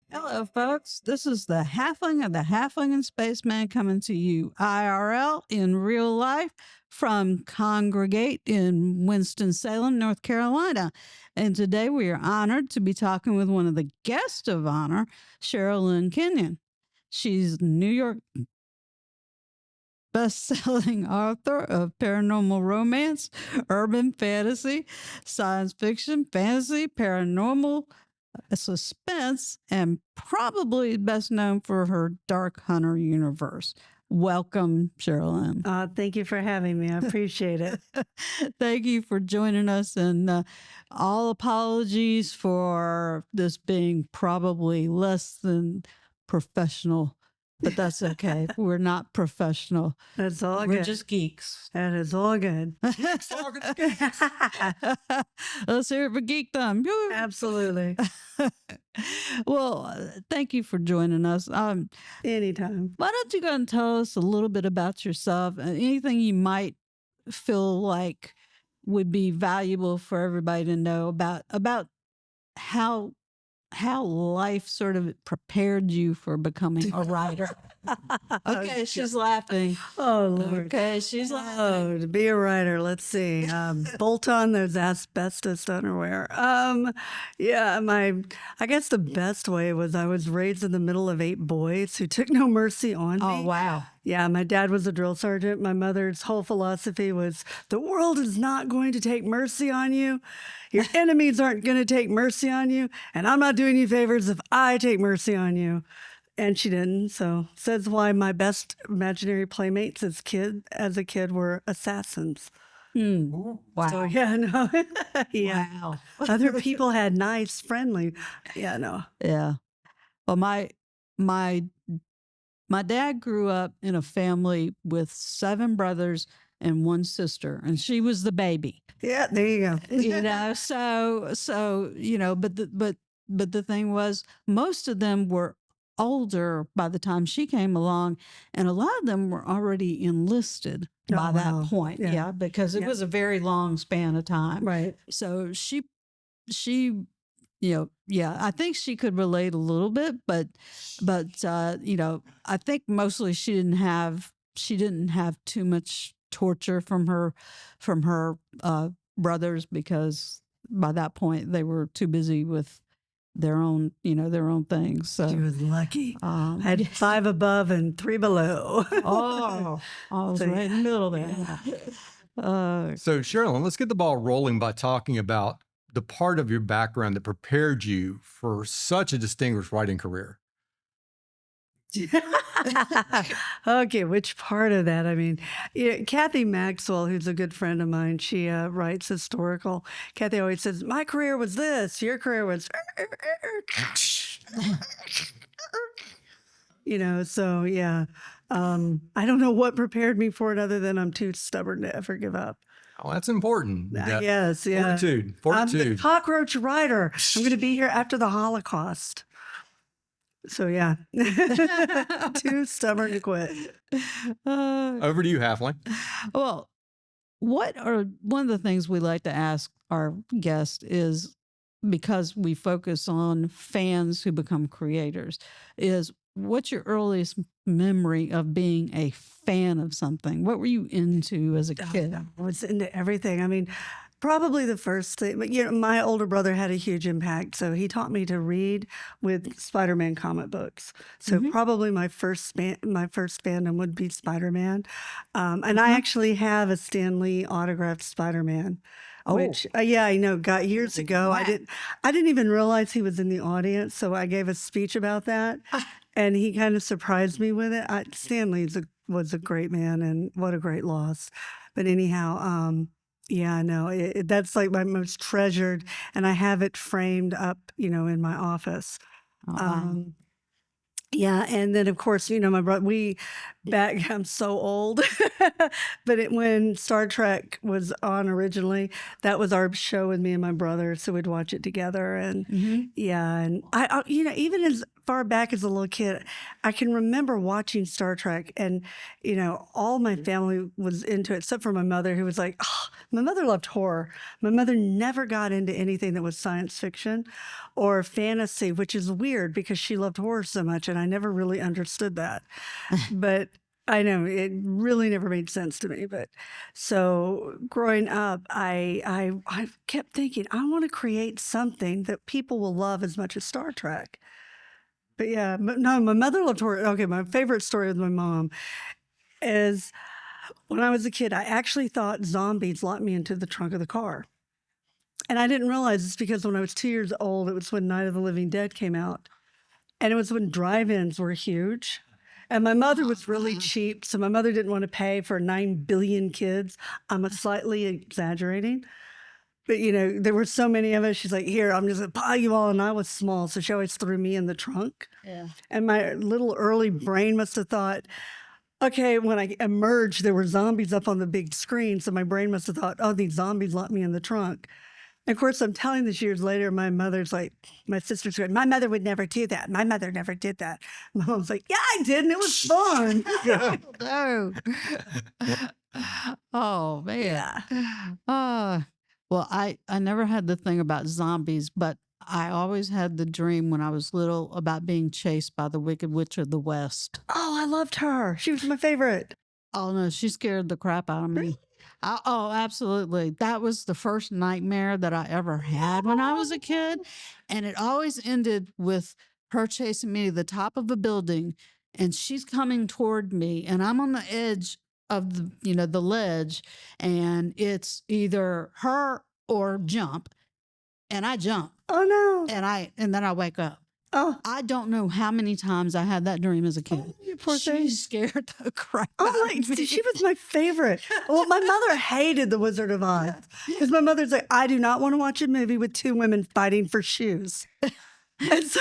Hello, folks. This is the Halfling of the Halfling and Spaceman coming to you IRL in real life from ConGregate in Winston-Salem, North Carolina. And today we are honored to be talking with one of the guests of honor, Sherrilyn Kenyon. She's New York best-selling author of paranormal romance, urban fantasy, science fiction, fantasy, paranormal, suspense, and probably best known for her Dark Hunter universe. Welcome, Sherrilyn. Thank you for having me. I appreciate it. Thank you for joining us, and all apologies for this being probably less than professional, but that's okay. We're not professional. That's all We're good. just geeks. That is all good. Let's hear it for geekdom. Woo! Absolutely. Well, thank you for joining us. Anytime. Why don't you go and tell us a little bit about yourself and anything you might feel like would be valuable for everybody to know about how life sort of prepared you for becoming a writer. Okay, she's laughing. Oh, Lord. Okay, she's laughing. Oh, to be a writer, let's see. Bolt on those asbestos underwear. Yeah, I guess the best way was I was raised in the middle of 8 boys who took no mercy on me. Oh, wow. Yeah, my dad was a drill sergeant. My mother's whole philosophy was the world is not going to take mercy on you. Your enemies aren't going to take mercy on you. And I'm not doing you favors if I take mercy on you. And she didn't. So says why my best imaginary playmates as a kid were assassins. Wow. So yeah, no. Yeah. Wow. Other people had nice, friendly. Yeah, no. Yeah. Well, my dad grew up in a family with 7 brothers and 1 sister, and she was the baby. Yeah, there you go. So but the thing was, most of them were older by the time she came along, and a lot of them were already enlisted by that point. Yeah, because it was a very long span of time. Right. So she I think she could relate a little bit, but I think mostly she didn't have too much torture from her brothers, because by that point they were too busy with their own things. So She was lucky. Had 5 above and 3 below. I was right in the middle there. So, Sherrilyn, let's get the ball rolling by talking about the part of your background that prepared you for such a distinguished writing career. Okay, which part of that? I mean, Kathy Maxwell, who's a good friend of mine, she writes historical. Kathy always says, my career was this, your career was... So yeah. I don't know what prepared me for it other than I'm too stubborn to ever give up. Oh, that's important. Yes, yeah. Fortitude. I'm the cockroach writer. I'm going to be here after the Holocaust. So yeah, too stubborn to quit. Over to you, Halfling. Well, one of the things we like to ask our guests is, because we focus on fans who become creators, is what's your earliest memory of being a fan of something? What were you into as a kid? I was into everything. I mean, probably the first thing, but my older brother had a huge impact. So he taught me to read with Spider-Man comic books. So probably my first fandom would be Spider-Man. And I actually have a Stan Lee autographed Spider-Man. Which, I know, got years ago. I didn't even realize he was in the audience. So I gave a speech about that. And he kind of surprised me with it. Stan Lee was a great man, and what a great loss. But anyhow, yeah, no, that's like my most treasured, and I have it framed up, in my office. Yeah, and then of course, my brother, I'm so old, but when Star Trek was on originally, that was our show with me and my brother, so we'd watch it together, and yeah, and I even as far back as a little kid, I can remember watching Star Trek, and all my family was into it, except for my mother, who was like, "Oh, My mother loved horror. My mother never got into anything that was science fiction or fantasy, which is weird because she loved horror so much, and I never really understood that. But I know it really never made sense to me. But so growing up, I kept thinking I want to create something that people will love as much as Star Trek. But yeah, no, my mother loved horror. Okay, my favorite story with my mom is when I was a kid, I actually thought zombies locked me into the trunk of the car. And I didn't realize it's because when I was 2 years old, it was when Night of the Living Dead came out. And it was when drive-ins were huge. And my mother was really cheap, so my mother didn't want to pay for 9 billion kids. I'm slightly exaggerating. But, there were so many of us. She's like, here, I'm just going to buy you all. And I was small, so she always threw me in the trunk. Yeah. And my little early brain must have thought, okay, when I emerged, there were zombies up on the big screen. So my brain must have thought, oh, these zombies locked me in the trunk. And of course, I'm telling this years later, my sister's going, my mother would never do that. My mother never did that. My mom's like, yeah, I did. And it was fun. No. Oh, man. Yeah. Well, I never had the thing about zombies, but I always had the dream when I was little about being chased by the Wicked Witch of the West. Oh, I loved her. She was my favorite. Oh, no, she scared the crap out of me. Oh, absolutely. That was the first nightmare that I ever had when I was a kid. And it always ended with her chasing me to the top of a building, and she's coming toward me, and I'm on the edge of the ledge, and it's either her or jump. And I jump. Oh, no. And then I wake up. Oh. I don't know how many times I had that dream as a kid. Oh, you poor She thing. scared the crap Oh, out of me. she was my favorite. Well, my mother hated The Wizard of Oz because my mother's like, I do not want to watch a movie with 2 women fighting for shoes. And so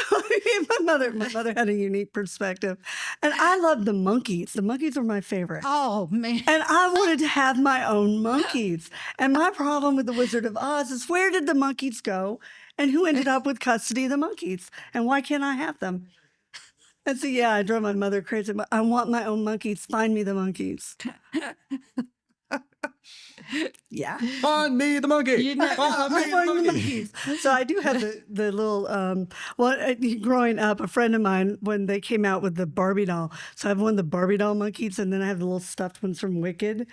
my mother had a unique perspective. And I loved the monkeys. The monkeys were my favorite. Oh, man. And I wanted to have my own monkeys. And my problem with The Wizard of Oz is, where did the monkeys go? And who ended up with custody of the monkeys? And why can't I have them? And so, yeah, I drove my mother crazy. But I want my own monkeys. Find me the monkeys. Yeah. Find me the monkey. Find me the monkey. So I do have the little, growing up, a friend of mine, when they came out with the Barbie doll, so I have one of the Barbie doll monkeys, and then I have the little stuffed ones from Wicked.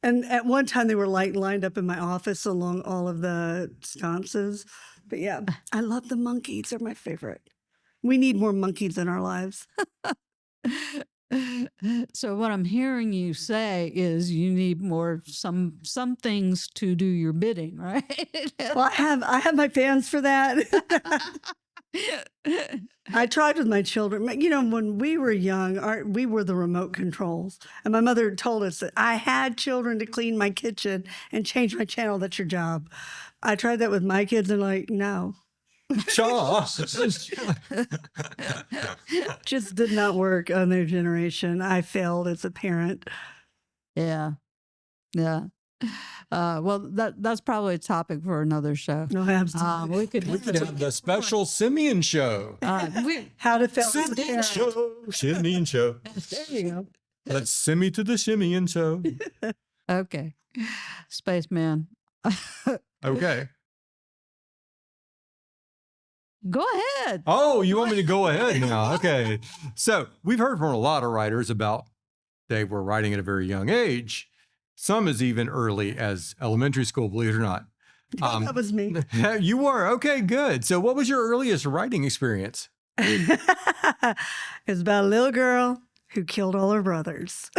And at one time they were lined up in my office along all of the sconces. But yeah, I love the monkeys. They're my favorite. We need more monkeys in our lives. So what I'm hearing you say is you need some things to do your bidding, right? Well, I have my fans for that. I tried with my children. When we were young, we were the remote controls. And my mother told us that I had children to clean my kitchen and change my channel. That's your job. I tried that with my kids and no. Just did not work on their generation. I failed as a parent. Yeah. Yeah. Well, that's probably a topic for another show. No, absolutely. We could have the special Simeon show. How to fail as a Simeon parent. show. Simeon show. There you go. Let's send me to the Simeon show. Okay. Spaceman. Okay. Go ahead. Oh, you want me to go ahead now? Okay. So we've heard from a lot of writers about they were writing at a very young age. Some as even early as elementary school, believe it or not. That was me. You were? Okay, good. So what was your earliest writing experience? It's about a little girl who killed all her brothers.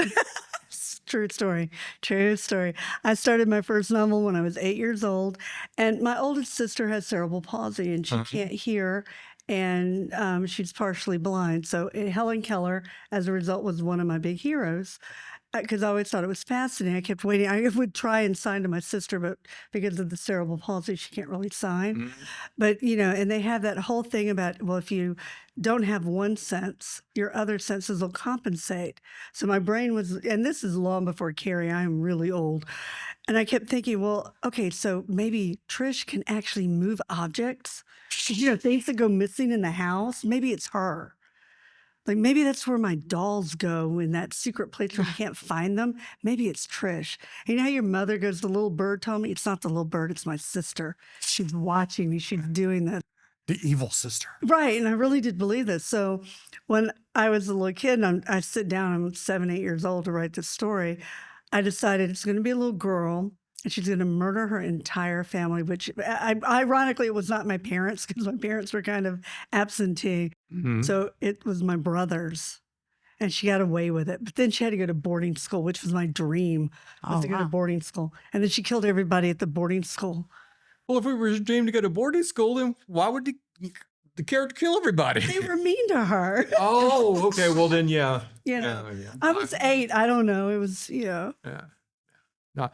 True story. True story. I started my first novel when I was 8 years old, and my oldest sister has cerebral palsy, and she can't hear, and she's partially blind. So Helen Keller, as a result, was one of my big heroes. Because I always thought it was fascinating. I kept waiting. I would try and sign to my sister, but because of the cerebral palsy, she can't really sign. But, and they have that whole thing about, well, if you don't have one sense, your other senses will compensate. So my brain was, and this is long before Carrie, I am really old. And I kept thinking, well, okay, so maybe Trish can actually move objects. Things that go missing in the house, maybe it's her. Like maybe that's where my dolls go in that secret place where you can't find them. Maybe it's Trish. You know how your mother goes, the little bird told me? It's not the little bird, it's my sister. She's watching me. She's doing this. The evil sister. Right. And I really did believe this. So when I was a little kid and I sit down, I'm 7, 8 years old to write this story, I decided it's going to be a little girl and she's going to murder her entire family, which ironically, it was not my parents because my parents were kind of absentee. Mhm. So it was my brothers and she got away with it. But then she had to go to boarding school, which was my dream, was Oh, to go to wow. boarding school. And then she killed everybody at the boarding school. Well, if we were dreaming to go to boarding school, then why would the character kill everybody? They were mean to her. Oh, okay. Well, then, yeah. You know, Yeah. I was 8. I don't know. It was, Yeah. Not,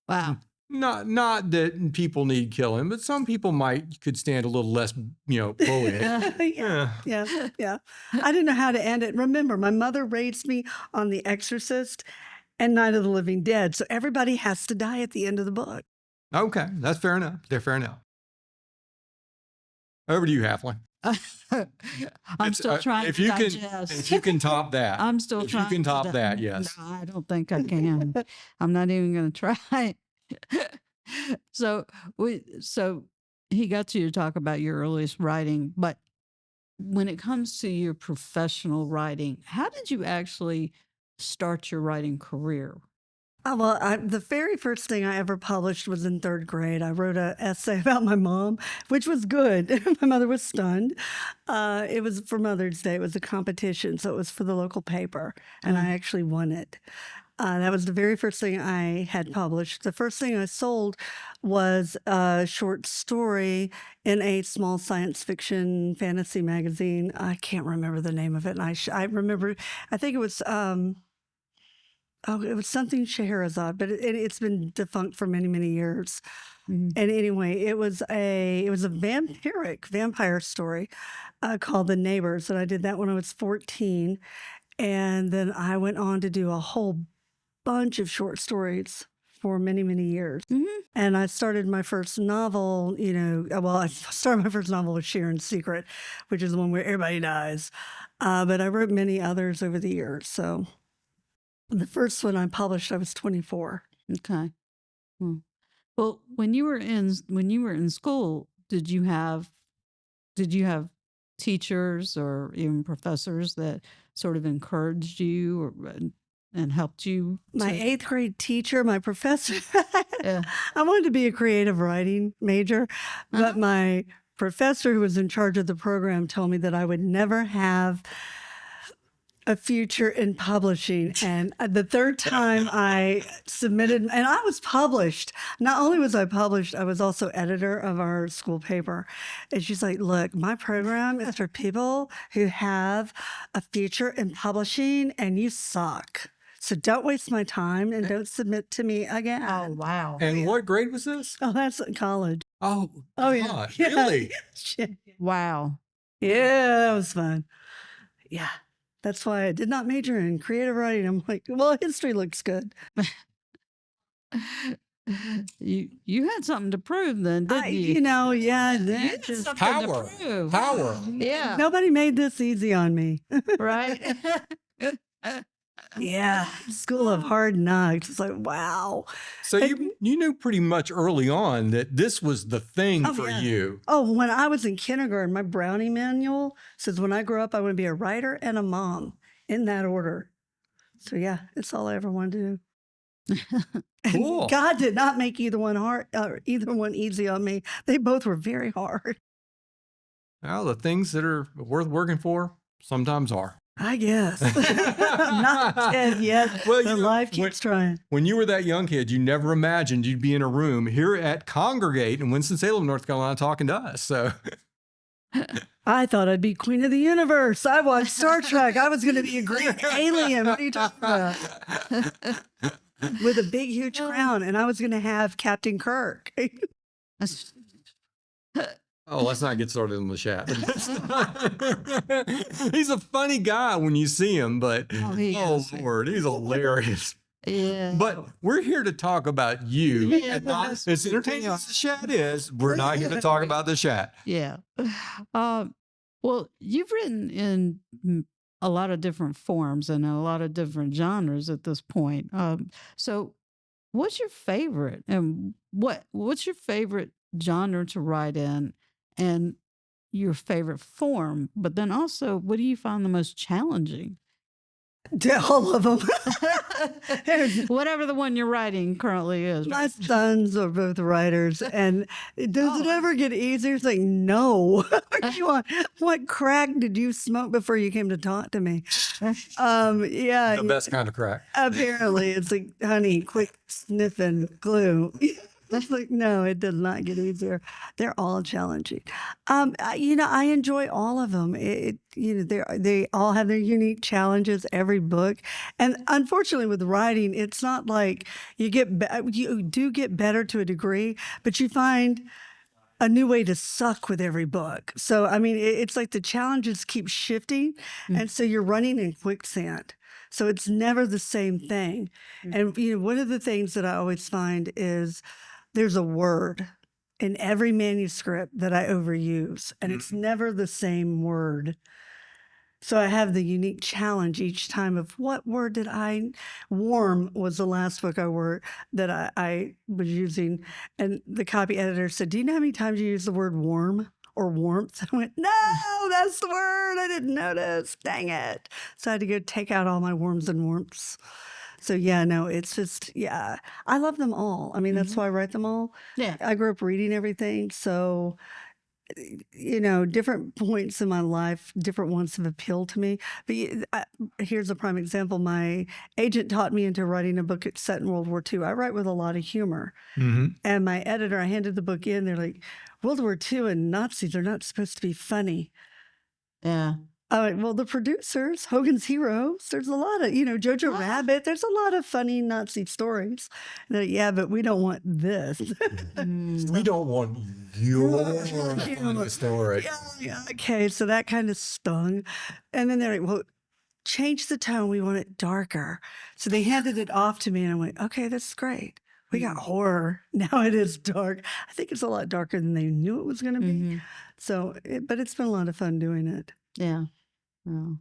Wow. not that people need killing, but some people could stand a little less, bullying. yeah, yeah. I didn't know how to end it. Remember, my mother raised me on The Exorcist and Night of the Living Dead. So everybody has to die at the end of the book. Okay, that's fair enough. They're fair enough. Over to you, Halfling. I'm still trying if to you digest. if you can top that. I'm still if trying. you can to top di- that, yes. No, I don't think I can. I'm not even going to try. So he got you to talk about your earliest writing, but when it comes to your professional writing, how did you actually start your writing career? Well, the very first thing I ever published was in 3rd grade. I wrote an essay about my mom, which was good. My mother was stunned. It was for Mother's Day. It was a competition, so it was for the local paper, and I actually won it. That was the very first thing I had published. The first thing I sold was a short story in a small science fiction fantasy magazine. I can't remember the name of it. And I remember, I think it was, it was something Scheherazade, but it's been defunct for many, many years. Mhm. And anyway, it was a vampire story called The Neighbors. And I did that when I was 14. And then I went on to do a whole bunch of short stories for many, many years. Mhm. And I started my first novel, I started my first novel with Sharon's Secret, which is the one where everybody dies. But I wrote many others over the years. So the first one I published, I was 24. Okay. Well, when you were in school, did you have teachers or even professors that sort of encouraged you and helped you? My to- 8th grade teacher, my professor, Yeah. I wanted to be a creative writing major, but my professor who was in charge of the program told me that I would never have a future in publishing. And the third time I submitted, and I was published. Not only was I published, I was also editor of our school paper. And she's like, look, my program is for people who have a future in publishing and you suck. So don't waste my time and don't submit to me again. Oh, wow. And what grade was this? Oh, that's in college. Oh, Yeah. God, Yeah. really? Wow. Yeah, that was fun. Yeah. That's why I did not major in creative writing. I'm like, well, history looks good. You had something to prove then, didn't you? Yeah. You had that just- something Power. to prove. Power. Yeah. Nobody made this easy on me. Right? Yeah. School of Hard Knocks. It's like, wow. So you knew pretty much early on that this was the thing Oh, for yeah. you. Oh, when I was in kindergarten, my brownie manual says when I grow up, I want to be a writer and a mom in that order. So yeah, it's all I ever wanted to do. And Cool. God did not make either one hard or either one easy on me. They both were very hard. Well, the things that are worth working for sometimes are. I guess. I'm not dead yet. Well, But you know, life keeps trying. When you were that young kid, you never imagined you'd be in a room here at ConGregate in Winston-Salem, North Carolina, talking to us. So I thought I'd be queen of the universe. I watched Star Trek. I was going to be a great alien. What are you talking about? With a big, huge crown. And I was going to have Captain Kirk. oh, let's not get started on the chat. He's a funny guy when you see him, but he oh is. Lord, he's hilarious. Yeah. But we're here to talk about you. Yeah, And not, that's- as entertaining as the chat is, we're not here to talk about the chat. Yeah. Well, you've written in a lot of different forms and a lot of different genres at this point. So what's your favorite, and what's your favorite genre to write in, and your favorite form? But then also, what do you find the most challenging? All of them. There's- Whatever the one you're writing currently is. My sons are both writers, and does it Oh. ever get easier? It's like, no. What crack did you smoke before you came to talk to me? Yeah, The best kind of crack. apparently it's like, honey, quick sniffing glue. That's like, no, it does not get easier. They're all challenging. I enjoy all of them. They all have their unique challenges. Every book, and unfortunately, with writing, it's not like you do get better to a degree, but you find a new way to suck with every book. So, I mean, it's like the challenges keep shifting, and so you're running in quicksand. So it's never the same thing. And one of the things that I always find is there's a word in every manuscript that I overuse, and it's never the same word. So I have the unique challenge each time of what word did I, warm was the last book I wrote that I was using. And the copy editor said, do you know how many times you use the word warm or warmth? I went, no, that's the word. I didn't notice. Dang it. So I had to go take out all my worms and warmths. So yeah, no, it's just, yeah, I love them all. I mean, that's why I write them all. Yeah. I grew up reading everything. So, different points in my life, different ones have appealed to me. But here's a prime example. My agent taught me into writing a book set in World War II. I write with a lot of humor. And my editor, I handed the book in. They're like, World War II and Nazis are not supposed to be funny. Yeah. Well, the producers, Hogan's Heroes, there's a lot of, Jojo Rabbit, there's a lot of funny Nazi stories. And they're like, yeah, but we don't want this. We don't want your funny story. Yeah, okay, so that kind of stung. And then they're like, well, change the tone. We want it darker. So they handed it off to me, and I went, okay, that's great. We got horror. Now it is dark. I think it's a lot darker than they knew it was going to be. So, but it's been a lot of fun doing it. Yeah. Well,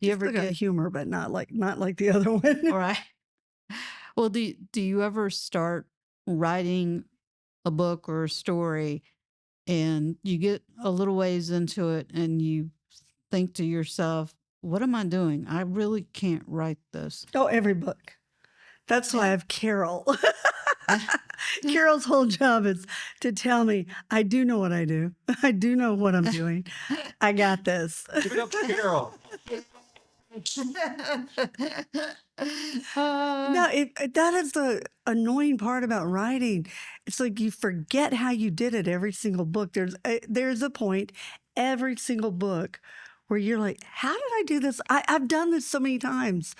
you You ever ever got get humor, but not like the other one. all right? Well, do you ever start writing a book or a story, and you get a little ways into it, and you think to yourself, "What am I doing? I really can't write this." Oh, every book. That's why I have Carol. Carol's whole job is to tell me, I do know what I do. I do know what I'm doing. I got this. Give it up to Carol. No, that is the annoying part about writing. It's like you forget how you did it every single book. There's a point every single book where you're like, how did I do this? I've done this so many times,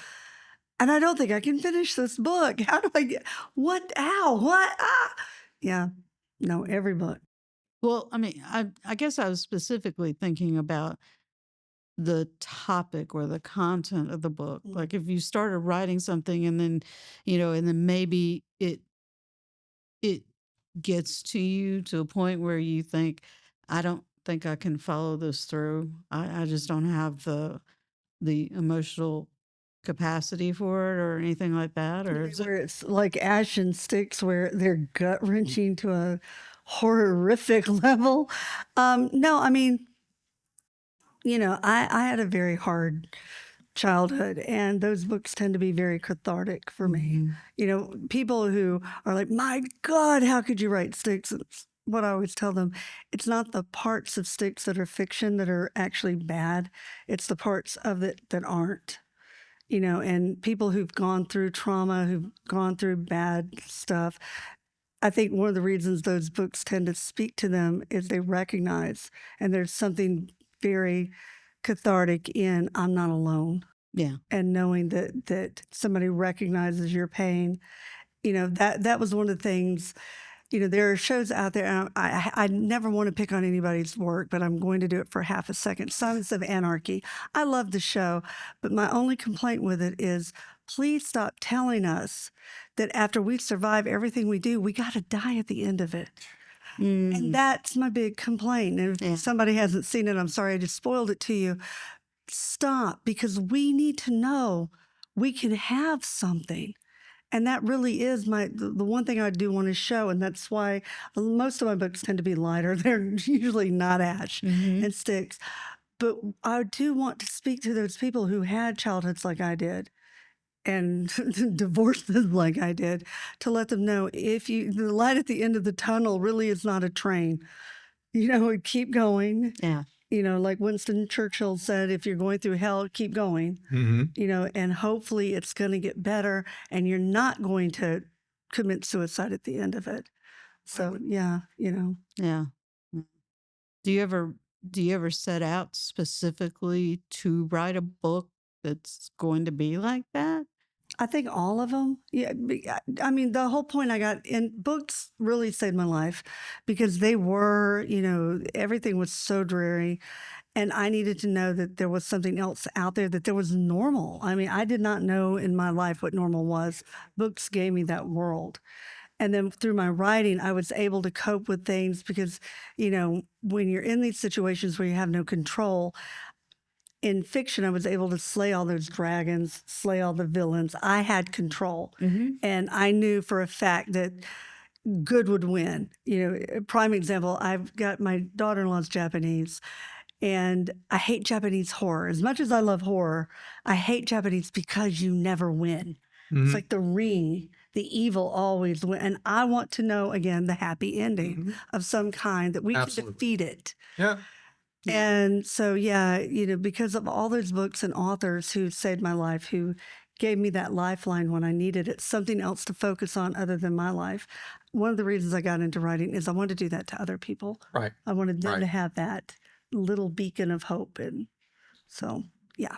and I don't think I can finish this book. How do I get what? Ow! What? Ah! Yeah. No, every book. Well, I mean, I guess I was specifically thinking about the topic or the content of the book. Like if you started writing something, and then, and then maybe it gets to you to a point where you think, I don't think I can follow this through. I just don't have the emotional capacity for it or anything like that. Or is Where it's like Ash and Sticks, where they're gut wrenching to a horrific level. No, I mean, I had a very hard childhood, and those books tend to be very cathartic for me. People who are like, my God, how could you write Sticks? It's what I always tell them, it's not the parts of Sticks that are fiction that are actually bad. It's the parts of it that aren't. And people who've gone through trauma, who've gone through bad stuff, I think one of the reasons those books tend to speak to them is they recognize, and there's something very cathartic in I'm not alone. Yeah. And knowing that somebody recognizes your pain, that was one of the things. There are shows out there, and I never want to pick on anybody's work, but I'm going to do it for half a second. Sons of Anarchy. I love the show, but my only complaint with it is please stop telling us that after we survive everything we do, we got to die at the end of it. And that's my big complaint. And if somebody hasn't seen it, I'm sorry I just spoiled it to you. stop, because we need to know we can have something. And that really is the one thing I do want to show. And that's why most of my books tend to be lighter. They're usually not ash and sticks. But I do want to speak to those people who had childhoods like I did and divorces like I did, to let them know the light at the end of the tunnel really is not a train. Keep going. Yeah. Like Winston Churchill said, if you're going through hell, keep going. And hopefully it's going to get better and you're not going to commit suicide at the end of it. So, yeah. Yeah. Do you ever set out specifically to write a book that's going to be like that? I think all of them. Yeah. I mean, the whole point I got in books really saved my life, because they were, everything was so dreary. And I needed to know that there was something else out there, that there was normal. I mean, I did not know in my life what normal was. Books gave me that world. And then through my writing, I was able to cope with things, because, when you're in these situations where you have no control, in fiction, I was able to slay all those dragons, slay all the villains. I had control. And I knew for a fact that good would win. A prime example, I've got my daughter-in-law's Japanese, and I hate Japanese horror. As much as I love horror, I hate Japanese because you never win. It's like The Ring, the evil always win. And I want to know, again, the happy ending of some kind, that we can defeat it. Yeah. And so, yeah, because of all those books and authors who saved my life, who gave me that lifeline when I needed it, something else to focus on other than my life. One of the reasons I got into writing is I wanted to do that to other people. Right. I wanted them to have that little beacon of hope. And so, yeah.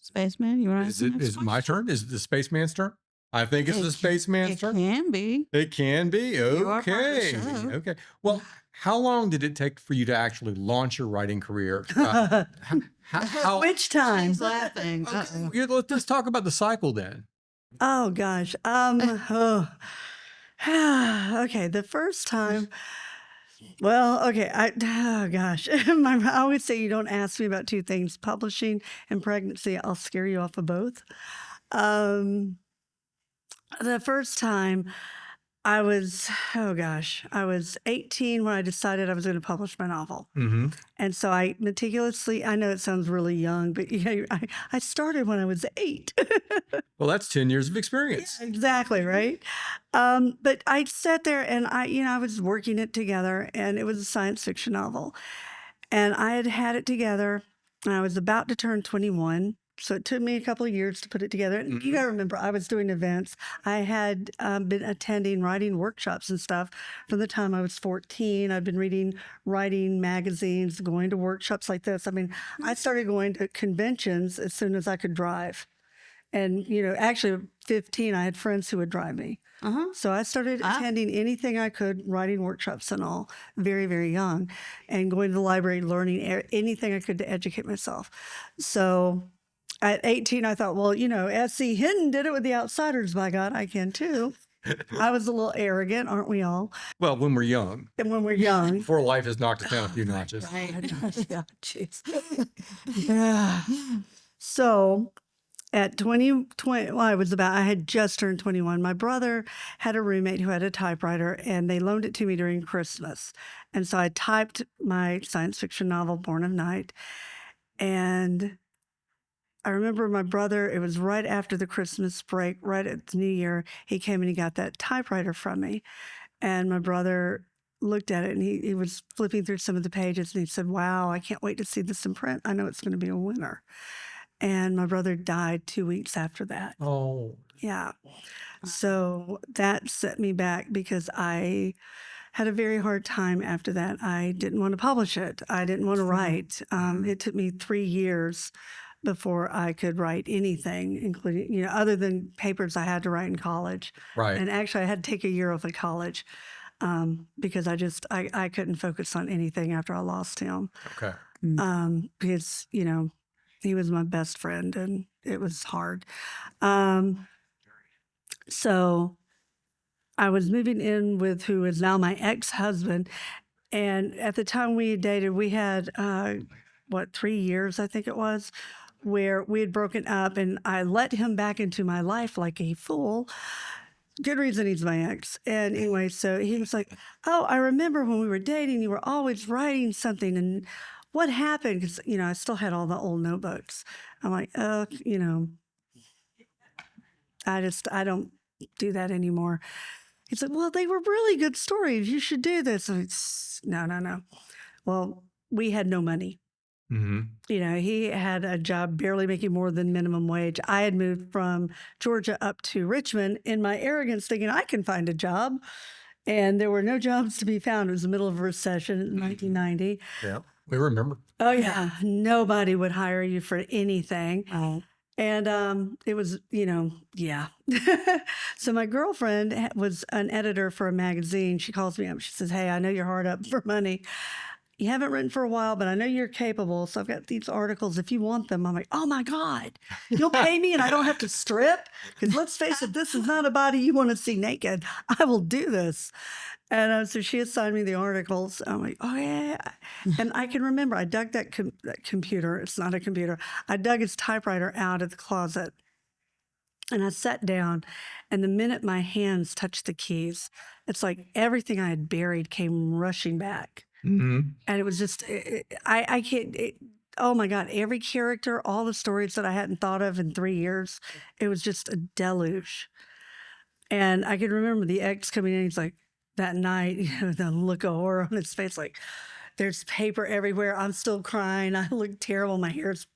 Spaceman, you want to Is it my turn? Is it the spaceman's turn? I think it's the spaceman's turn. It can be. It can be. You are part of the Okay. show. Okay. Well, how long did it take for you to actually launch your writing career? How, Which time? He's laughing. let's talk about the cycle then. Oh, gosh. Okay, the first time. Well, okay. Oh gosh. I always say you don't ask me about two things: publishing and pregnancy. I'll scare you off of both. The first time I was 18 when I decided I was going to publish my novel. And so I meticulously, I know it sounds really young, but I started when I was 8. Well, that's 10 years of experience. Yeah, exactly, right? But I sat there and I was working it together, and it was a science fiction novel. And I had it together, and I was about to turn 21. So it took me a couple of years to put it together. And you got to remember, I was doing events. I had been attending writing workshops and stuff from the time I was 14. I've been reading writing magazines, going to workshops like this. I mean, I started going to conventions as soon as I could drive. And, actually 15, I had friends who would drive me. So I started attending anything I could, writing workshops and all, very, very young, and going to the library, learning anything I could to educate myself. So at 18, I thought, well, S.C. Hinton did it with The Outsiders. By God, I can too. I was a little arrogant, aren't we all? Well, when we're young. And when we're young. Before life has knocked us down a few notches. Yeah, jeez. Yeah. So at 20, well, I had just turned 21. My brother had a roommate who had a typewriter, and they loaned it to me during Christmas. And so I typed my science fiction novel, Born of Night. And I remember my brother, it was right after the Christmas break, right at the New Year, he came and he got that typewriter from me. And my brother looked at it, and he was flipping through some of the pages, and he said, "Wow, I can't wait to see this in print. I know it's going to be a winner." And my brother died 2 weeks after that. Oh. Yeah. So that set me back, because I had a very hard time after that. I didn't want to publish it. I didn't want to write. It took me 3 years before I could write anything, including, other than papers I had to write in college. Right. And actually I had to take a year off of college because I couldn't focus on anything after I lost him. Okay. Because, he was my best friend, and it was hard. So I was moving in with who is now my ex-husband, And at the time we dated, we had, 3 years, I think it was, where we had broken up and I let him back into my life like a fool. Good reason he's my ex. And anyway, so he was like, "Oh, I remember when we were dating, you were always writing something. And what happened?" Because, I still had all the old notebooks. I'm like, "Oh, I don't do that anymore." He's like, "Well, they were really good stories. You should do this." I'm like, No, no, no. Well, we had no money. Mm-hmm. He had a job barely making more than minimum wage. I had moved from Georgia up to Richmond in my arrogance, thinking I can find a job. And there were no jobs to be found. It was the middle of a recession in 1990. Yeah, we remember. Oh, yeah. Nobody would hire you for anything. Oh. And it was, yeah. So my girlfriend was an editor for a magazine. She calls me up. She says, "Hey, I know you're hard up for money. You haven't written for a while, but I know you're capable. So I've got these articles. If you want them." I'm like, "Oh my God, you'll pay me and I don't have to strip? Because let's face it, this is not a body you want to see naked. I will do this." And so she assigned me the articles. I'm like, "Oh yeah." And I can remember I dug that computer. It's not a computer. I dug his typewriter out of the closet. And I sat down, and the minute my hands touched the keys, it's like everything I had buried came rushing back. Mm-hmm. And it was just, I can't, oh my God, every character, all the stories that I hadn't thought of in 3 years, it was just a deluge. And I can remember the ex coming in, he's like, that night, the look of horror on his face, like, there's paper everywhere. I'm still crying. I look terrible. My hair's,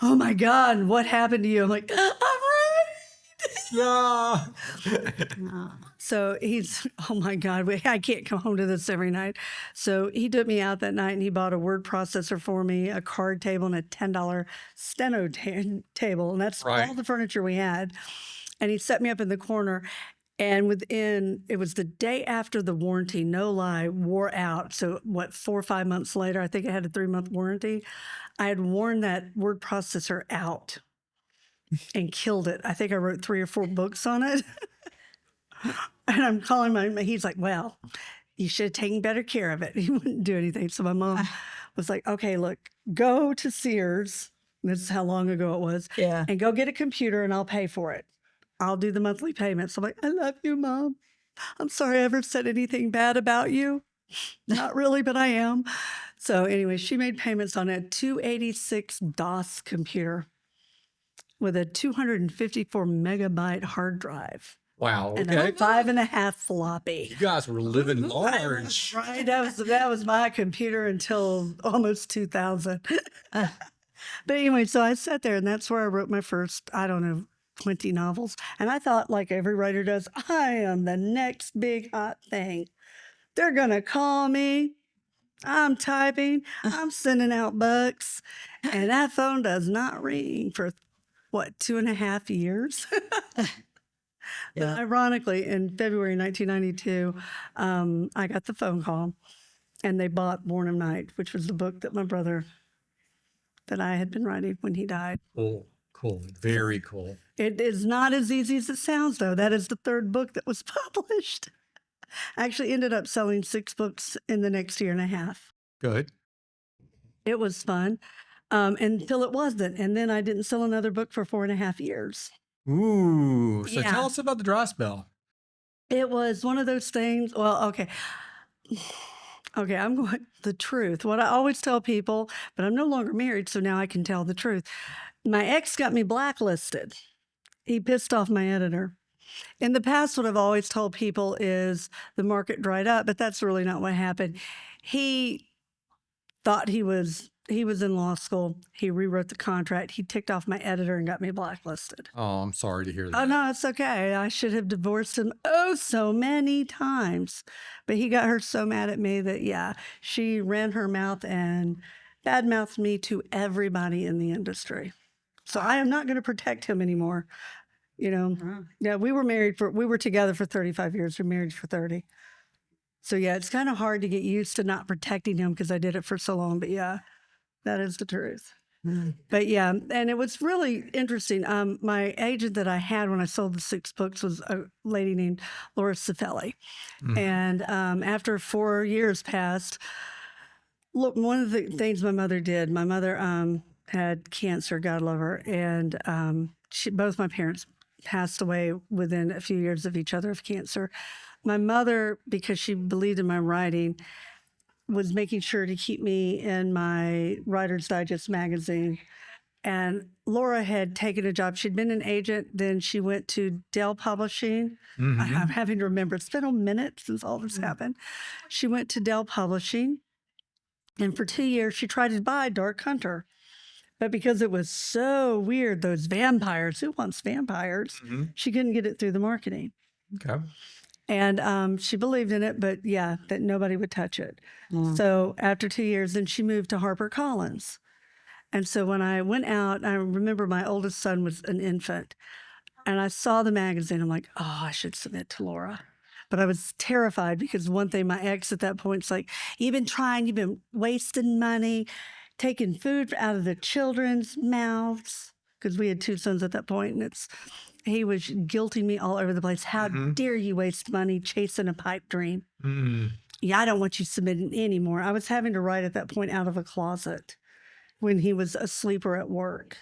"Oh my God, what happened to you?" I'm like, "I'm right." Yeah. So he's, "Oh my God, I can't come home to this every night." So he took me out that night and he bought a word processor for me, a card table, and a $10 steno table. And that's Right. all the furniture we had. And he set me up in the corner. And it was the day after the warranty, no lie, wore out. So 4 or 5 months later, I think I had a 3-month warranty. I had worn that word processor out and killed it. I think I wrote 3 or 4 books on it. And I'm calling he's like, "Well, you should have taken better care of it." He wouldn't do anything. So my mom was like, "Okay, look, go to Sears." This is how long ago it was. Yeah. "And go get a computer and I'll pay for it. I'll do the monthly payments." I'm like, "I love you, Mom. I'm sorry I ever said anything bad about you." Not really, but I am. So anyway, she made payments on a 286 DOS computer with a 254 megabyte hard drive. Wow. And Okay. a 5.5 floppy. You guys were living large. Right. That was my computer until almost 2000. But anyway, so I sat there and that's where I wrote my first, 20 novels. And I thought, like every writer does, I am the next big hot thing. They're going to call me. I'm typing. I'm sending out books. And that phone does not ring for 2.5 years? Yeah. But ironically, in February 1992, I got the phone call and they bought Born of Night, which was the book that I had been writing when he died. Cool. Very cool. It is not as easy as it sounds, though. That is the 3rd book that was published. I actually ended up selling 6 books in the next year and a half. Good. It was fun until it wasn't. And then I didn't sell another book for 4.5 years. Ooh. So Yeah. tell us about the dry spell. It was one of those things. Well, okay. Okay, I'm going the truth. What I always tell people, but I'm no longer married, so now I can tell the truth. My ex got me blacklisted. He pissed off my editor. In the past, what I've always told people is the market dried up, but that's really not what happened. He thought he was in law school. He rewrote the contract. He ticked off my editor and got me blacklisted. Oh, I'm sorry to hear that. Oh, no, it's okay. I should have divorced him so many times. But he got her so mad at me that, yeah, she ran her mouth and badmouthed me to everybody in the industry. So I am not going to protect him anymore. Yeah, we were together for 35 years. We're married for 30. So yeah, it's kind of hard to get used to not protecting him because I did it for so long. But yeah, that is the truth. But yeah, and it was really interesting. My agent that I had when I sold the 6 books was a lady named Laura Cifelli. And after 4 years passed, look, one of the things my mother did, my mother had cancer, God love her, and both my parents passed away within a few years of each other of cancer. My mother, because she believed in my writing, was making sure to keep me in my Writer's Digest magazine. And Laura had taken a job. She'd been an agent, then she went to Dell Publishing. I'm having to remember, it's been a minute since all this happened. She went to Dell Publishing, and for 2 years, she tried to buy Dark Hunter. But because it was so weird, those vampires, who wants vampires? She couldn't get it through the marketing. Okay. And she believed in it, but yeah, that nobody would touch it. So after 2 years, then she moved to HarperCollins. And so when I went out, I remember my oldest son was an infant, and I saw the magazine. I'm like, oh, I should submit to Laura. But I was terrified because one thing, my ex at that point is like, you've been wasting money, taking food out of the children's mouths, because we had 2 sons at that point, and he was guilting me all over the place. How dare you waste money chasing a pipe dream? Yeah, I don't want you submitting anymore. I was having to write at that point out of a closet when he was asleep or at work.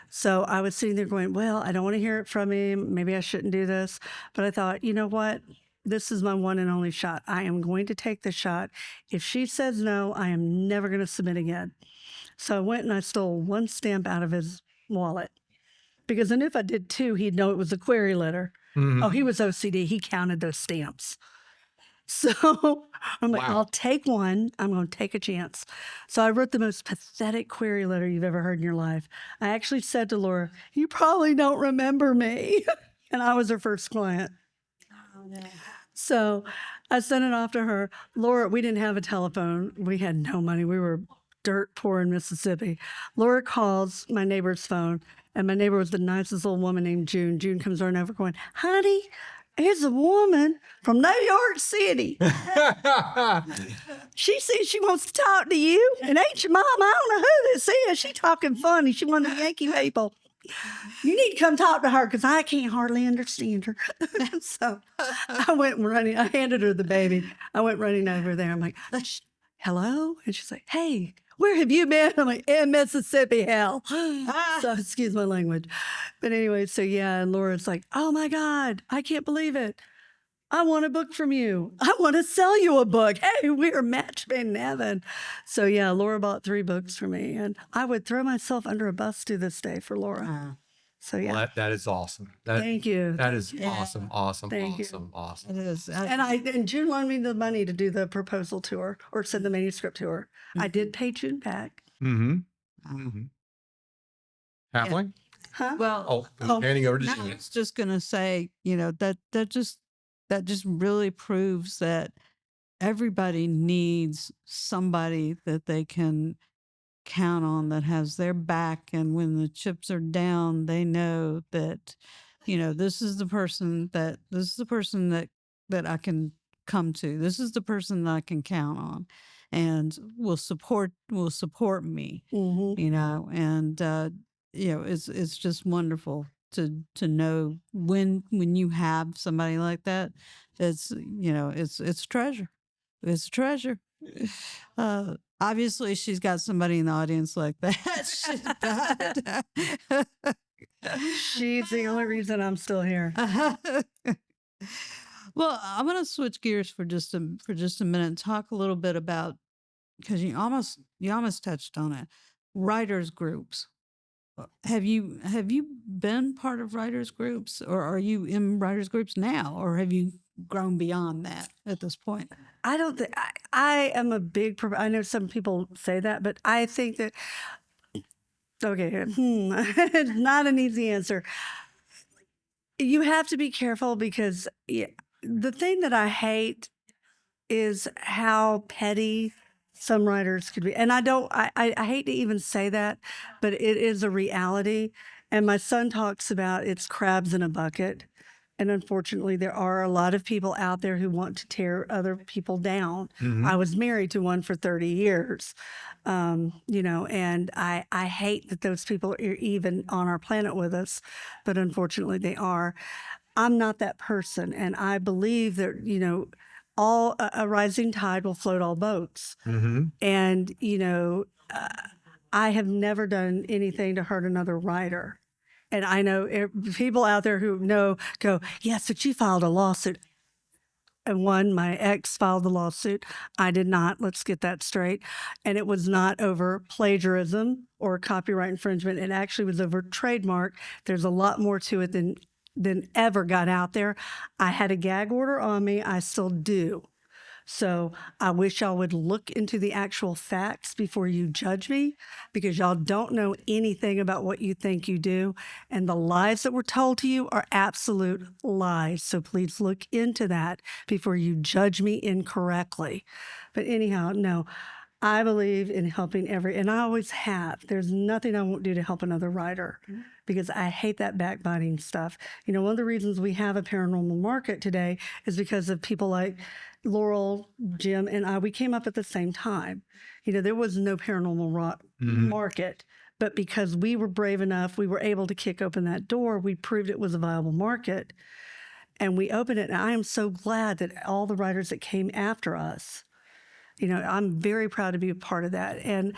So I was sitting there going, well, I don't want to hear it from him. Maybe I shouldn't do this. But I thought, you know what? This is my one and only shot. I am going to take the shot. If she says no, I am never going to submit again. So I went and I stole 1 stamp out of his wallet, because I knew if I did 2, he'd know it was a query letter. Oh, he was OCD. He counted those stamps. So I'm like, I'll take 1. I'm going to take a chance. So I wrote the most pathetic query letter you've ever heard in your life. I actually said to Laura, you probably don't remember me. And I was her first client. Oh, no. So I sent it off to her. Laura, we didn't have a telephone. We had no money. We were dirt poor in Mississippi. Laura calls my neighbor's phone, and my neighbor was the nicest little woman named June. June comes running over going, honey, here's a woman from New York City. She says she wants to talk to you. And ain't your mom? I don't know who this is. She talking funny. She one of the Yankee people. You need to come talk to her because I can't hardly understand her. So I went running. I handed her the baby. I went running over there. I'm like, hello? And she's like, hey, where have you been? I'm like, in Mississippi, hell. So excuse my language. But anyway, so yeah, and Laura's like, oh my God, I can't believe it. I want a book from you. I want to sell you a book. Hey, we're matched made in heaven. So yeah, Laura bought 3 books for me, and I would throw myself under a bus to this day for Laura. So yeah. Well, that is awesome. Thank you. That is awesome. Thank you. Awesome. It is. And June loaned me the money to do the proposal to her or send the manuscript to her. I did pay June back. Halfling? Huh? Well, Handing over to I June. was just going to say, that just really proves that everybody needs somebody that they can count on, that has their back, and when the chips are down, they know that this is the person that I can come to. This is the person that I can count on, and will support me. And it's just wonderful to know when you have somebody like that. It's it's treasure. It's a treasure. Obviously, she's got somebody in the audience like that. She's the only reason I'm still here. Well, I'm going to switch gears for just a minute and talk a little bit about, because you almost touched on it, writers groups. Have you been part of writers groups, or are you in writers groups now, or have you grown beyond that at this point? I don't think I am a big. I know some people say that, but I think that okay, it's not an easy answer. You have to be careful because the thing that I hate is how petty some writers could be. And I hate to even say that, but it is a reality. And my son talks about it's crabs in a bucket. And unfortunately, there are a lot of people out there who want to tear other people down. I was married to one for 30 years, and I hate that those people are even on our planet with us, but unfortunately they are. I'm not that person. And I believe that, a rising tide will float all boats. And, I have never done anything to hurt another writer. And I know people out there who know go, yes, but you filed a lawsuit. And one, my ex filed the lawsuit. I did not. Let's get that straight. And it was not over plagiarism or copyright infringement. It actually was over trademark. There's a lot more to it than ever got out there. I had a gag order on me. I still do. So I wish y'all would look into the actual facts before you judge me, because y'all don't know anything about what you think you do. And the lies that were told to you are absolute lies. So please look into that before you judge me incorrectly. But anyhow, no, I believe in helping and I always have. There's nothing I won't do to help another writer, because I hate that backbiting stuff. One of the reasons we have a paranormal market today is because of people like Laurel, Jim, and I. We came up at the same time. There was no paranormal market, but because we were brave enough, we were able to kick open that door. We proved it was a viable market, and we opened it. And I am so glad that all the writers that came after us, I'm very proud to be a part of that. And,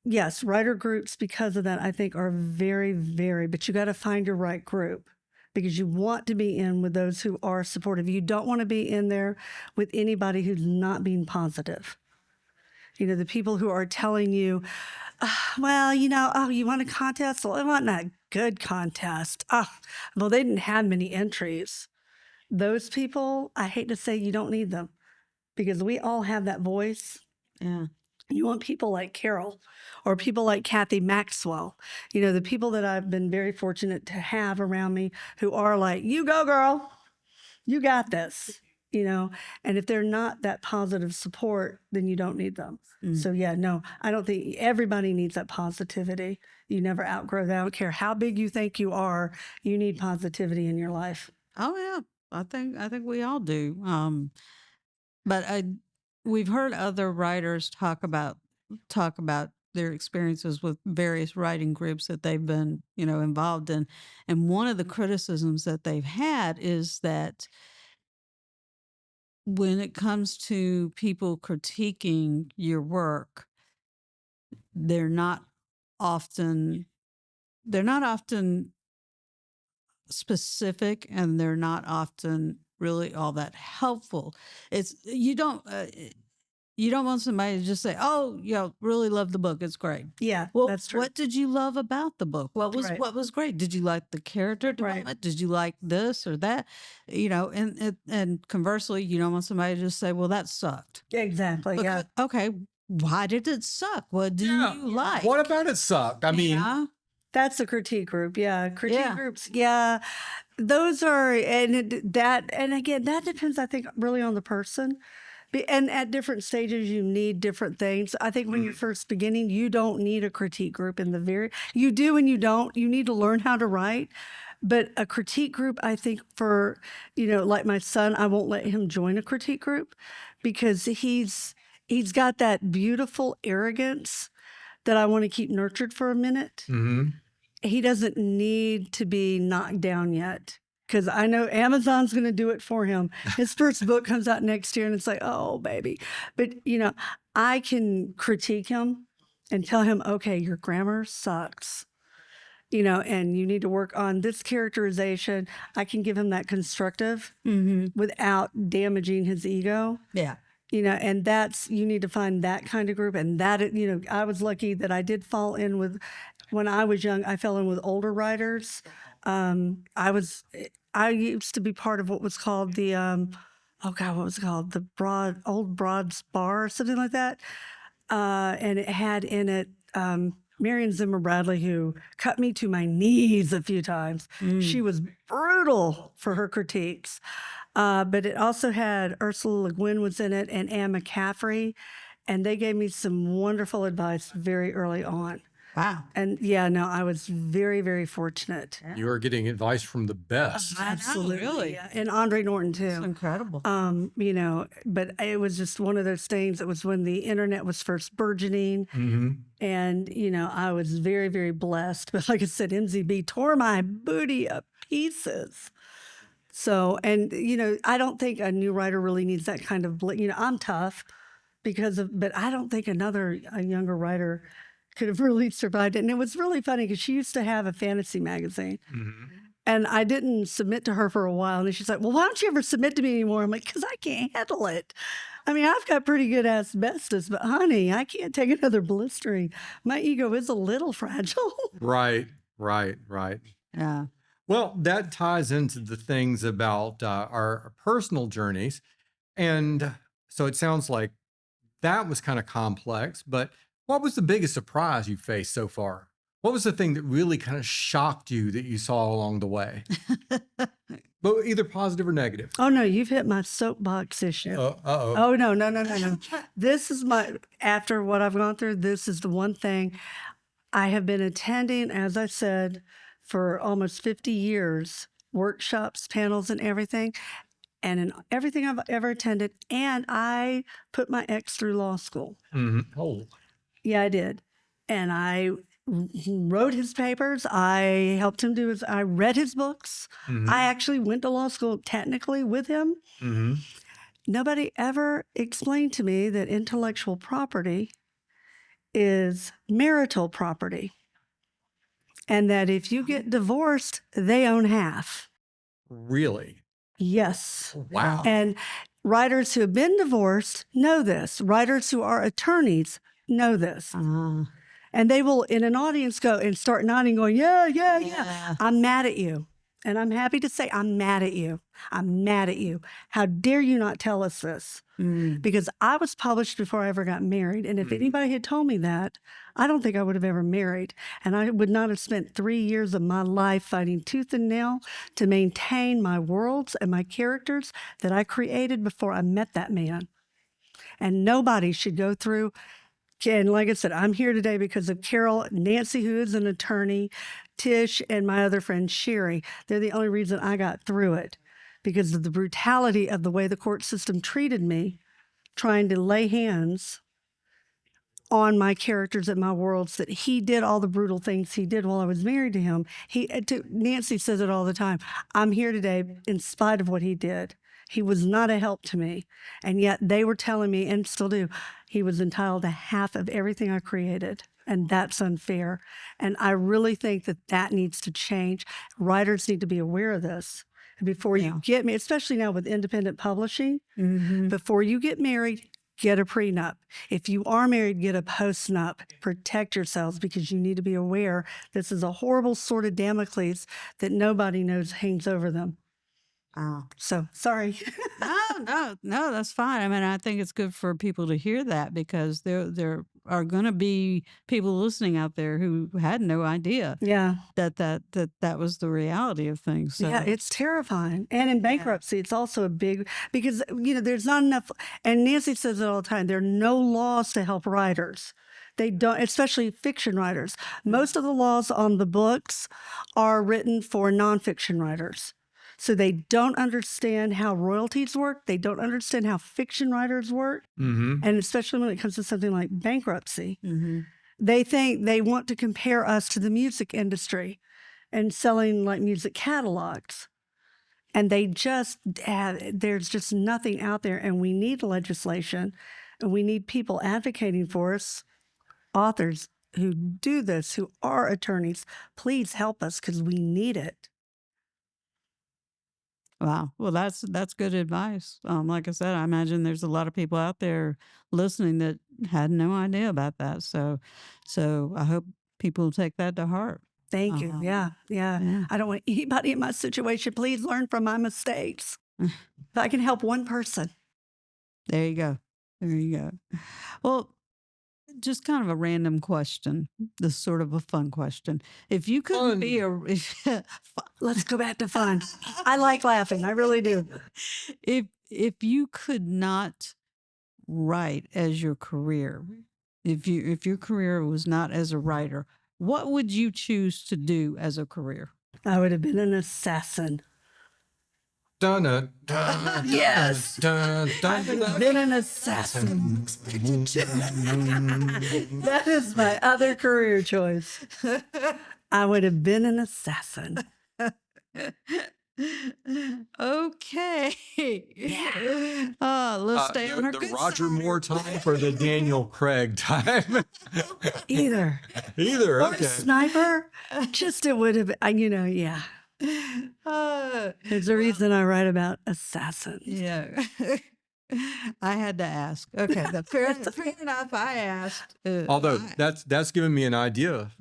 yes, writer groups, because of that, I think are very, very, but you got to find your right group, because you want to be in with those who are supportive. You don't want to be in there with anybody who's not being positive. The people who are telling you, well, oh, you want a contest? Well, it wasn't a good contest. Well, they didn't have many entries. Those people, I hate to say, you don't need them, because we all have that voice. Yeah. You want people like Carol or people like Kathy Maxwell, the people that I've been very fortunate to have around me who are like, you go, girl, you got this, and if they're not that positive support, then you don't need them. So yeah, no, I don't think everybody needs that positivity. You never outgrow that. I don't care how big you think you are, you need positivity in your life. Oh yeah. I think we all do. But we've heard other writers talk about their experiences with various writing groups that they've been, involved in. And one of the criticisms that they've had is that when it comes to people critiquing your work, they're not often specific, and they're not often really all that helpful. It's you don't want somebody to just say, "Oh, really love the book. It's great." Yeah, Well, that's true. what did you love about the book? What was Right. what was great? Did you like the character development? Did you like this or that? And conversely, you don't want somebody to just say, "Well, that sucked." Exactly. Yeah. Okay, why did it suck? What do you like? What about it sucked? I mean, Yeah. That's a critique group. Yeah. Critique Yeah. groups. Yeah. Those are, and again, that depends, I think, really on the person. And at different stages, you need different things. I think when you're first beginning, you don't need a critique group you do and you don't. You need to learn how to write. But a critique group, I think for, like my son, I won't let him join a critique group, because he's got that beautiful arrogance that I want to keep nurtured for a minute. He doesn't need to be knocked down yet, because I know Amazon's going to do it for him. His first book comes out next year, and it's like, oh, baby. But, I can critique him and tell him, okay, your grammar sucks, and you need to work on this characterization. I can give him that constructive without damaging his ego. Yeah. And you need to find that kind of group. And that, I was lucky that I did fall in with, when I was young, I fell in with older writers. I used to be part of what was called the, what was it called? The Old Broads Bar or something like that. And it had in it, Marion Zimmer Bradley, who cut me to my knees a few times. She was brutal for her critiques. But it also had Ursula Le Guin was in it, and Anne McCaffrey, and they gave me some wonderful advice very early on. Wow. And yeah, no, I was very, very fortunate. You are getting advice from the best. I know, Absolutely. really. Yeah. And Andre Norton It's too. incredible. You know, but it was just one of those things. It was when the internet was first burgeoning. Mm-hmm. And, you know, I was very, very blessed. But like I said, MZB tore my booty up pieces. So, and, you know, I don't think a new writer really needs that kind of, you know, I'm tough but I don't think a younger writer could have really survived it. And it was really funny because she used to have a fantasy magazine. Mm-hmm. And I didn't submit to her for a while. And she's like, well, why don't you ever submit to me anymore? I'm like, because I can't handle it. I mean, I've got pretty good asbestos, but honey, I can't take another blistering. My ego is a little fragile. Right. Yeah. Well, that ties into the things about our personal journeys. And so it sounds like that was kind of complex, but what was the biggest surprise you faced so far? What was the thing that really kind of shocked you that you saw along the way? But either positive or negative. Oh, no, you've hit my soapbox issue. Uh-oh. Oh, no. This is after what I've gone through, this is the one thing I have been attending, as I said, for almost 50 years, workshops, panels, and everything. And in everything I've ever attended, and I put my ex through law school. Mm-hmm. Oh. Yeah, I did. And I wrote his papers. I helped him I read his books. Mm-hmm. I actually went to law school technically with him. Mm-hmm. Nobody ever explained to me that intellectual property is marital property. And that if you get divorced, they own half. Really? Yes. Wow. And writers who have been divorced know this. Writers who are attorneys know this. And they will, in an audience, go and start nodding, going, yeah. I'm mad at you. And I'm happy to say I'm mad at you. I'm mad at you. How dare you not tell us this? Because I was published before I ever got married. And if anybody had told me that, I don't think I would have ever married. And I would not have spent 3 years of my life fighting tooth and nail to maintain my worlds and my characters that I created before I met that man. And nobody should go through. And like I said, I'm here today because of Carol, Nancy, who is an attorney, Tish, and my other friend, Sherry. They're the only reason I got through it because of the brutality of the way the court system treated me, trying to lay hands on my characters and my worlds, that he did all the brutal things he did while I was married to him. Nancy says it all the time. I'm here today in spite of what he did. He was not a help to me. And yet they were telling me, and still do, he was entitled to half of everything I created. And that's unfair. And I really think that needs to change. Writers need to be aware of this. Before you get married, especially now with independent publishing, before you get married, get a prenup. If you are married, get a postnup. Protect yourselves because you need to be aware this is a horrible sword of Damocles that nobody knows hangs over them. So sorry. No, that's fine. I mean, I think it's good for people to hear that because there are going to be people listening out there who had no idea that was the reality of things. So. Yeah, it's terrifying. And in bankruptcy, it's also a big, because, you know, there's not enough, and Nancy says it all the time, there are no laws to help writers. They don't, especially fiction writers. Most of the laws on the books are written for nonfiction writers. So they don't understand how royalties work. They don't understand how fiction writers work. And especially when it comes to something like bankruptcy. They think they want to compare us to the music industry and selling like music catalogs. And they just, there's just nothing out there. And we need legislation. And we need people advocating for us, authors who do this, who are attorneys. Please help us because we need it. Wow. Well, that's good advice. Like I said, I imagine there's a lot of people out there listening that had no idea about that. So I hope people take that to heart. Thank you. Yeah. I don't want anybody in my situation. Please learn from my mistakes. If I can help one person. There you go. Well, just kind of a random question. This is sort of a fun question. If you could be Let's go back to fun. I like laughing. I really do. If you could not write as your career, if your career was not as a writer, what would you choose to do as a career? I would have been an assassin. Dun, dun, dun, Yes. dun, dun, I would have dun. been an assassin. That is my other career choice. I would have been an assassin. Okay. Let's stay on our The good Roger side. Moore time or the Daniel Craig time? Either. Either. Or a Okay. sniper. Just it would have, yeah. There's a reason I write about assassins. Yeah. I had to ask. Okay, fair enough. I asked. Although that's given me an idea.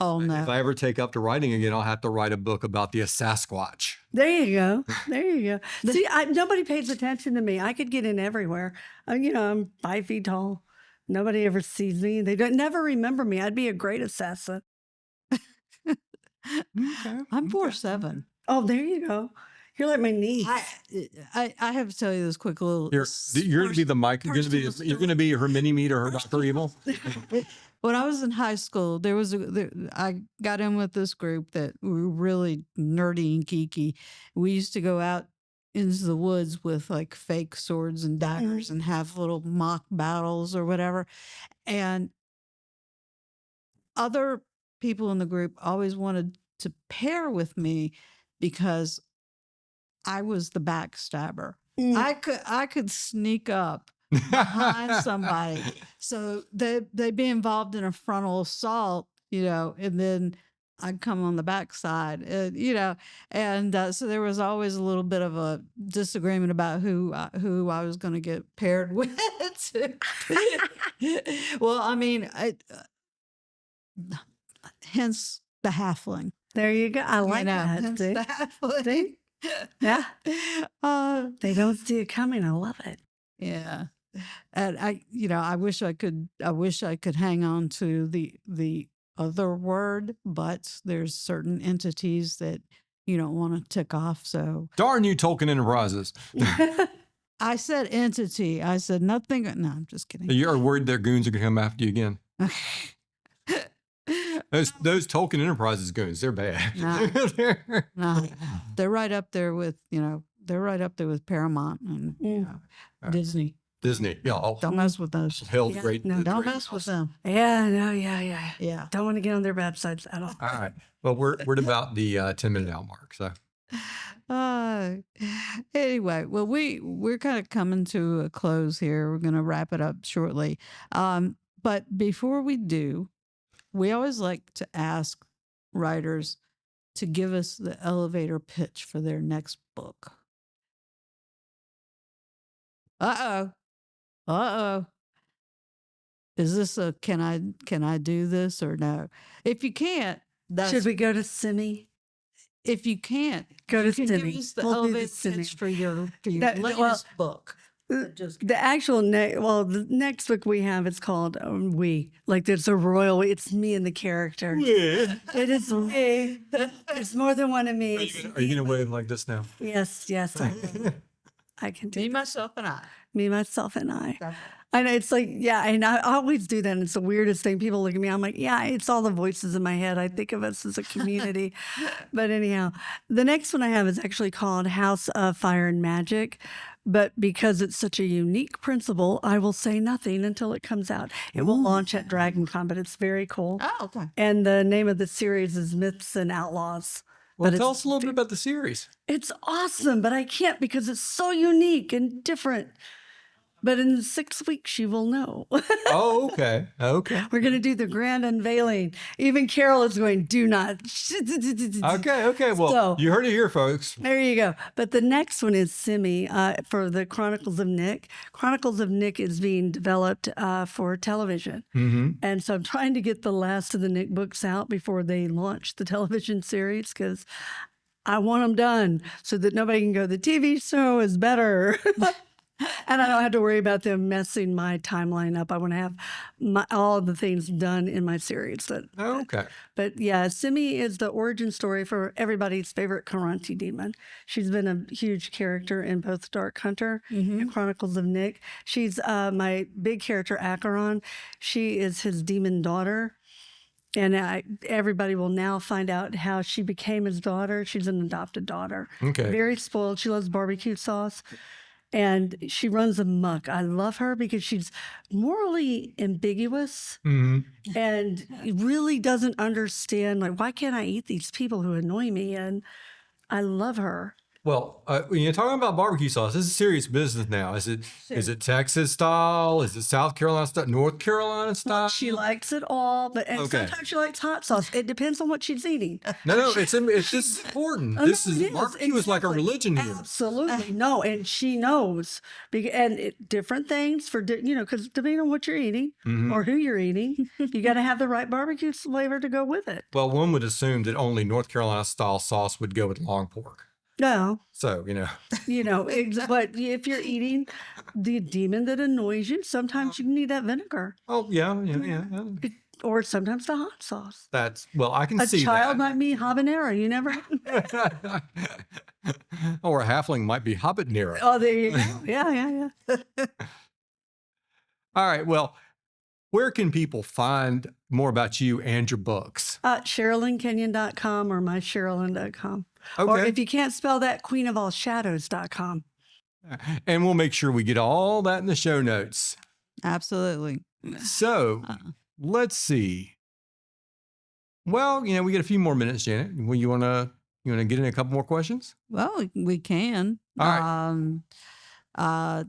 Oh no. If I ever take up to writing again, I'll have to write a book about the Sasquatch. There you go. There you go. See, nobody pays attention to me. I could get in everywhere. I'm 5 feet tall. Nobody ever sees me. They don't never remember me. I'd be a great assassin. Okay. I'm 4'7". Oh, there you go. You're like my niece. I have to tell you this quick little. You're going to be the Mike. You're going to be her mini me or her Dr. Evil. When I was in high school, I got in with this group that were really nerdy and geeky. We used to go out into the woods with like fake swords and daggers and have little mock battles or whatever. And other people in the group always wanted to pair with me because I was the backstabber. I could sneak up behind somebody, so they'd be involved in a frontal assault, and then I'd come on the backside, and so there was always a little bit of a disagreement about who I was going to get paired with. Well, I mean, hence the halfling. There you go. I like that. Hence See? the halfling. Yeah. They don't see it coming. I love it. Yeah. And I wish I could hang on to the other word, but there's certain entities that you don't want to tick off. So Darn you, Tolkien Enterprises. I said entity. I said nothing. No, I'm just kidding. You're worried their goons are going to come after you again. Those Tolkien Enterprises goons, they're bad. No, they're right up there with Paramount and Disney. Disney, yeah. Don't mess with those. Held great. no. Don't great mess with house. them. Yeah, no, yeah. Yeah. Don't want to get on their bad sides at all. All right. Well, we're at about the 10-minute hour mark. So Anyway, well, we're kind of coming to a close here. We're going to wrap it up shortly. But before we do, we always like to ask writers to give us the elevator pitch for their next book. Uh-oh. Is this a can I do this or no? If you can't, Should we go to Simi? if you can't, Go to you can give Simi. us the We'll do the elevator Simi. pitch for your That- latest well, book. The actual the next book we have is called like there's a royal. It's me and the character. yeah. It is me. There's more than one of me. Are you going to wave like this now? Yes, I can do Me, myself, and I. me, myself, and I. I know it's like, yeah, and I always do that. And it's the weirdest thing. People look at me, I'm like, yeah, it's all the voices in my head. I think of us as a community. But anyhow, the next one I have is actually called House of Fire and Magic. But because it's such a unique principle, I will say nothing until it comes out. It will launch at DragonCon, but it's very cool. Oh, okay. And the name of the series is Myths and Outlaws. Well, But tell it's us a little bit about the series. It's awesome, but I can't because it's so unique and different. But in 6 weeks, you will know. Oh, okay. Okay. We're going to do the grand unveiling. Even Carol is going, do not. Okay. Well, So- you heard it here, folks. There you go. But the next one is Simi for the Chronicles of Nick. Chronicles of Nick is being developed for television. Mm-hmm. And so I'm trying to get the last of the Nick books out before they launch the television series because I want them done so that nobody can go, the TV show is better. And I don't have to worry about them messing my timeline up. I want to have all of the things done in my series. Okay. But yeah, Simi is the origin story for everybody's favorite Karanti demon. She's been a huge character in both Dark Hunter and Chronicles of Nick. She's my big character, Acheron. She is his demon daughter. And everybody will now find out how she became his daughter. She's an adopted daughter. Okay. Very spoiled. She loves barbecue sauce. And she runs amok. I love her because she's morally ambiguous and really doesn't understand, like, why can't I eat these people who annoy me? And I love her. Well, when you're talking about barbecue sauce, this is serious business now. Is it Texas style? Is it South Carolina style? North Carolina style? She likes it all, but sometimes she likes hot sauce. It depends on what she's eating. No, it's just important. Oh, This no, is it is. barbecue is like a Exactly. religion here. Absolutely. No, and she knows. Different things for, because depending on what you're eating or who you're eating, you got to have the right barbecue flavor to go with it. Well, one would assume that only North Carolina style sauce would go with long pork. No, So, but if you're eating the demon that annoys you, sometimes you need that vinegar oh, yeah. or sometimes the hot sauce. I can A see child that. might be habanero. You never. Or a halfling might be habanero. Oh, there you go. Yeah. All right. Well, where can people find more about you and your books? SherrilynKenyon.com or mysherrilyn.com. Or Okay. if you can't spell that, queenofallshadows.com. And we'll make sure we get all that in the show notes. Absolutely. So let's see. Well, we get a few more minutes, Janet. Well, you wanna get in a couple more questions? Well, we can. All right.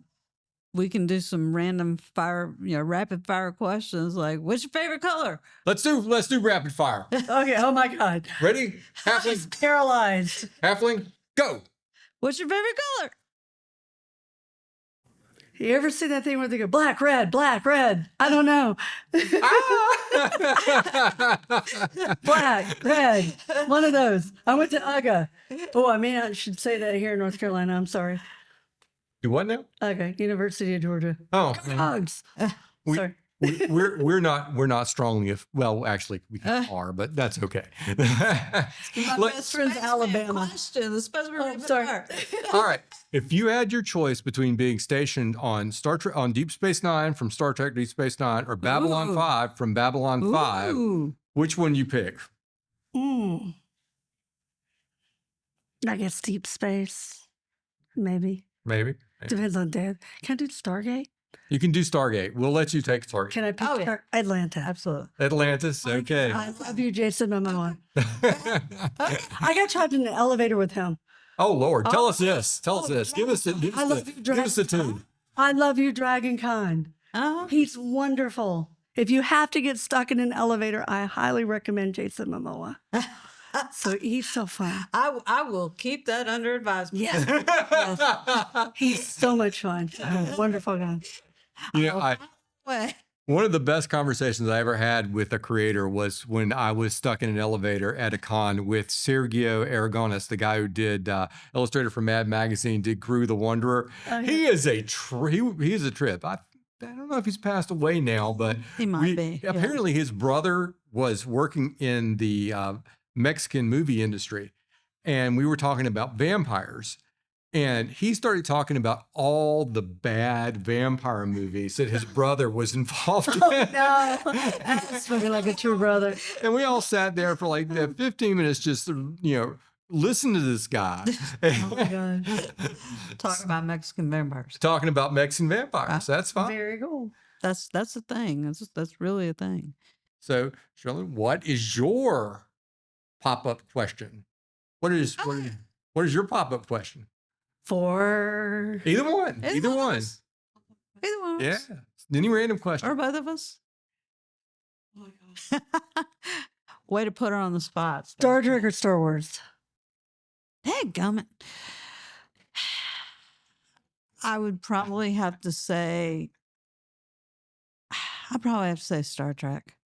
We can do some random fire, rapid fire questions like, what's your favorite color? Let's do rapid fire. Okay. Oh my God. Ready? She's Halfling, paralyzed. go. What's your favorite color? You ever see that thing where they go black, red, black, red? I don't know. Black, red. One of those. I went to UGA. Oh, I should say that here in North Carolina. I'm sorry. Do what now? UGA, University of Georgia. Oh, Hugs. we- Sorry. we're not strongly. Well, actually, we are, but that's okay. My Let- best friend's Alabama. Question. The specimen rapid sorry. fire. All right. If you had your choice between being stationed on Deep Space Nine from Star Trek Deep Space Nine or Babylon Ooh. 5 from Babylon 5, Ooh. which one you pick? I guess deep space. Maybe. Maybe. Depends on dad. Can I do Stargate? You can do Stargate. We'll let you take Stargate. Can I pick Oh, yeah. Atlanta? Absolutely. Atlantis. Okay. I love you, Jason Momoa. I got trapped in an elevator with him. Oh Lord, tell us this. Tell us this. Give us I love you, the tune. I love you, Dragon Con. Uh-huh. He's wonderful. If you have to get stuck in an elevator, I highly recommend Jason Momoa. So he's so fun. I will keep that under advisement. Yes. He's so much fun. Wonderful guy. Way. One of the best conversations I ever had with a creator was when I was stuck in an elevator at a con with Sergio Aragonis, the guy who did illustrator for Mad Magazine, did Gru the Wanderer. He is a he is a trip. I don't know if he's passed away now, but He might be. Yeah. Apparently, his brother was working in the Mexican movie industry, and we were talking about vampires. And he started talking about all the bad vampire movies that his brother was involved in. No, that's looking like a true brother. And we all sat there for like 15 minutes just, listen to this guy. Oh my God. Talk about Mexican vampires. Talking about Mexican vampires. That's fine. Very cool. That's a thing. That's really a thing. So, Sherrilyn, what is your pop-up question? What is your pop-up question? For Either one. Either one. Either one. Yeah. Any random Or question. both of us. oh my God. Way to put her on the spot. Star Trek or Star Wars? Dadgummit. I would probably have to say, Star Trek.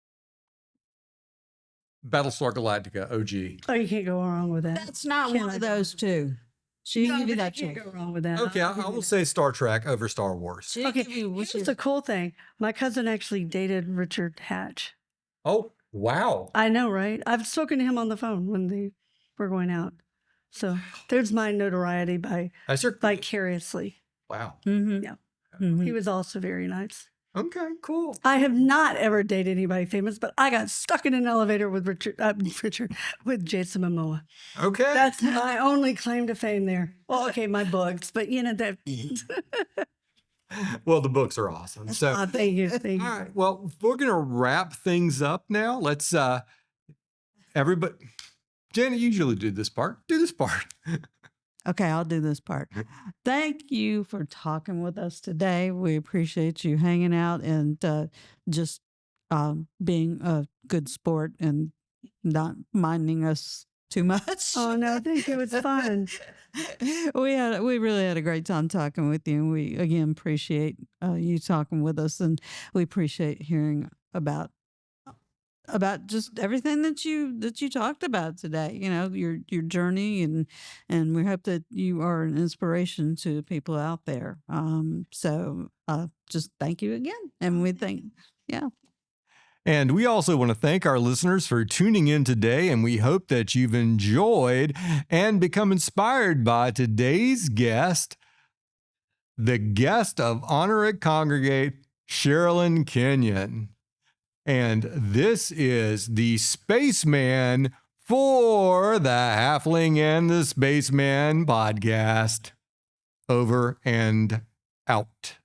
Battlestar Galactica, OG. Oh, you can't go wrong with that. That's not Can't one I of go those two. She No, give you but that you can't choice. go wrong with that. Okay, I will say Star Trek over Star Wars. She Okay, give you which here's is the cool thing. My cousin actually dated Richard Hatch. Oh, wow. I know, right? I've spoken to him on the phone when they were going out. So there's my notoriety by That's your vicariously. wow. Mm-hmm. Yeah. Mm-hmm. He was also very nice. Okay, cool. I have not ever dated anybody famous, but I got stuck in an elevator with with Jason Momoa. Okay. That's my only claim to fame there. Well, okay, my books, but that. Well, the books are awesome. So, Thank you. Thank all you. right. Well, we're going to wrap things up now. Let's, everybody, Janet, you usually do this part. Do this part. Okay, I'll do this part. Thank you for talking with us today. We appreciate you hanging out and just being a good sport and not minding us too much. Oh no, thank you. It was fun. We really had a great time talking with you, and we again appreciate you talking with us, and we appreciate hearing about just everything that you talked about today. You know, your journey, and we hope that you are an inspiration to people out there. So just thank you again, and we think, yeah. And we also want to thank our listeners for tuning in today, and we hope that you've enjoyed and become inspired by today's guest, the guest of honor at ConGregate, Sherrilyn Kenyon. And this is the Spaceman for the Halfling and the Spaceman podcast. Over and out.